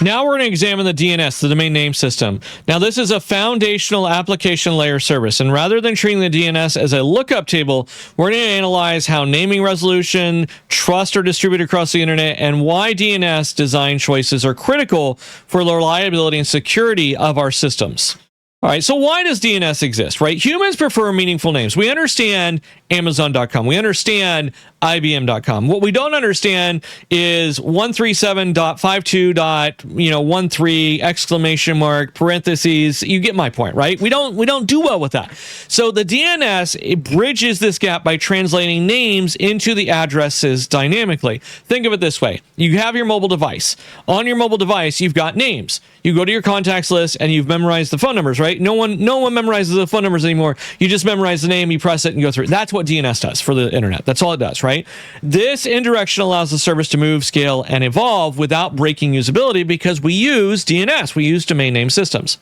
Now we're going to examine the DNS, the domain name system. Now this is a foundational application layer service, and rather than treating the DNS as a lookup table, we're going to analyze how naming resolution, trust are distributed across the internet, and why DNS design choices are critical for the reliability and security of our systems. All right, so why does DNS exist, right? Humans prefer meaningful names. We understand Amazon.com. We understand IBM.com. What we don't understand is 137.52.13 exclamation mark parentheses. You get my point, right? We don't do well with that. So the DNS, it bridges this gap by translating names into the addresses dynamically. Think of it this way. You have your mobile device. On your mobile device, you've got names. You go to your contacts list and you've memorized the phone numbers, right? No one memorizes the phone numbers anymore. You just memorize the name, you press it and go through it. That's what DNS does for the internet. That's all it does, right? This indirection allows the service to move, scale, and evolve without breaking usability because we use DNS. We use domain name systems.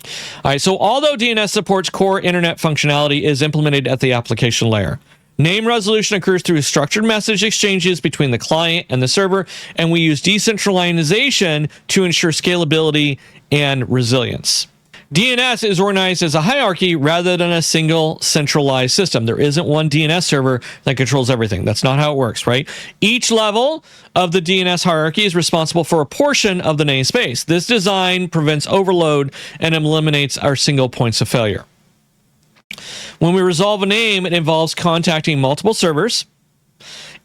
All right, so although DNS supports core internet functionality, is implemented at the application layer. Name resolution occurs through structured message exchanges between the client and the server, and we use decentralization to ensure scalability and resilience. DNS is organized as a hierarchy rather than a single centralized system. There isn't one DNS server that controls everything. That's not how it works, right? Each level of the DNS hierarchy is responsible for a portion of the namespace. This design prevents overload and eliminates our single points of failure. When we resolve a name, it involves contacting multiple servers.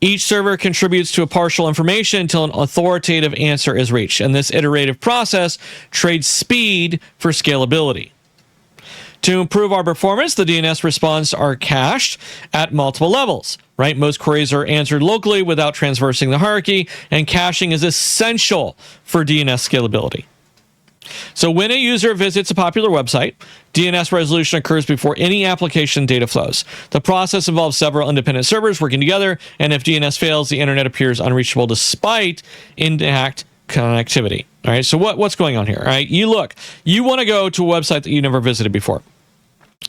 Each server contributes to a partial information until an authoritative answer is reached, and this iterative process trades speed for scalability. To improve our performance, the DNS responses are cached at multiple levels, right? Most queries are answered locally without traversing the hierarchy, and caching is essential for DNS scalability. So when a user visits a popular website, DNS resolution occurs before any application data flows. The process involves several independent servers working together, and if DNS fails, the internet appears unreachable despite intact connectivity. All right, so what's going on here? All right, you want to go to a website that you never visited before.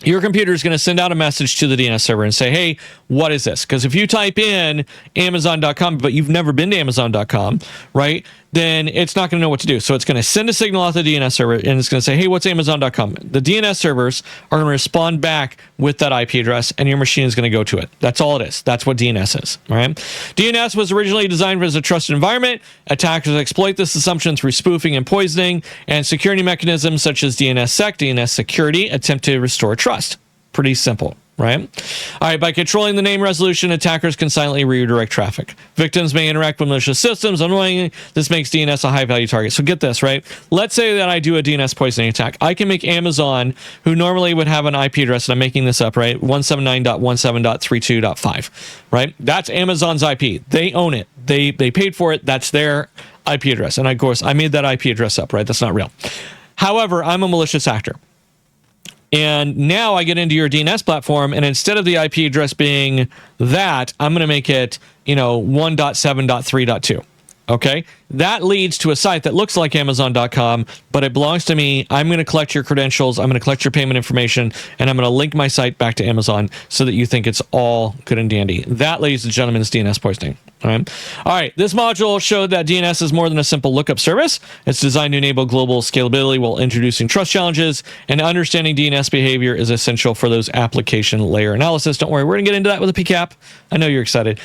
Your computer is going to send out a message to the DNS server and say, hey, what is this? Because if you type in Amazon.com, but you've never been to Amazon.com, right, then it's not going to know what to do. So it's going to send a signal out to the DNS server, and it's going to say, hey, what's Amazon.com? The DNS servers are going to respond back with that IP address, and your machine is going to go to it. That's all it is. That's what DNS is. All right? DNS was originally designed as a trusted environment. Attackers exploit this assumption through spoofing and poisoning, and security mechanisms such as DNSSEC, DNS security, attempt to restore trust. Pretty simple. Right? All right, by controlling the name resolution, attackers can silently redirect traffic. Victims may interact with malicious systems unknowingly. This makes DNS a high-value target. So get this, right? Let's say that I do a DNS poisoning attack. I can make Amazon, who normally would have an IP address, and I'm making this up, right? 179.17.32.5, right? That's Amazon's IP. They own it. They paid for it. That's their IP address. And of course, I made that IP address up, right? That's not real. However, I'm a malicious actor. And now I get into your DNS platform, and instead of the IP address being that, I'm going to make it, 1.7.3.2. Okay? That leads to a site that looks like Amazon.com, but it belongs to me. I'm going to collect your credentials. I'm going to collect your payment information, and I'm going to link my site back to Amazon so that you think it's all good and dandy. That, ladies and gentlemen, is DNS poisoning. All right. This module showed that DNS is more than a simple lookup service. It's designed to enable global scalability while introducing trust challenges, and understanding DNS behavior is essential for those application layer analysis. Don't worry, we're going to get into that with a PCAP. I know you're excited.